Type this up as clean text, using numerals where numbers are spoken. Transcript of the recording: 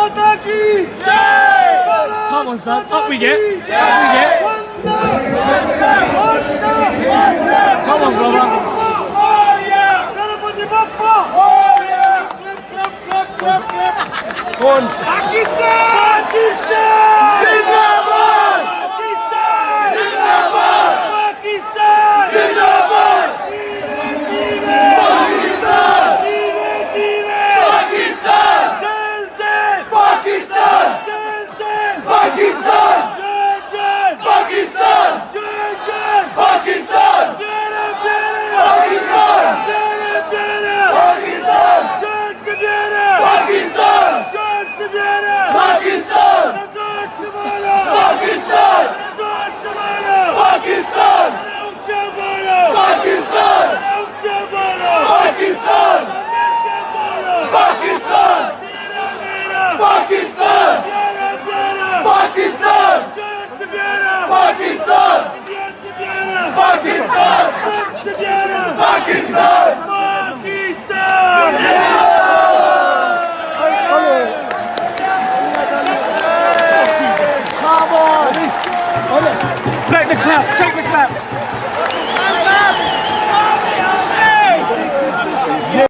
माता की Come on, son. Up we get. Up we get. Come on, brother. Ganpati Bappa Go on. Pakistan जिंदाबाद जिंदाबाद पाकिस्तान जिंदाबाद Let the clap. Take the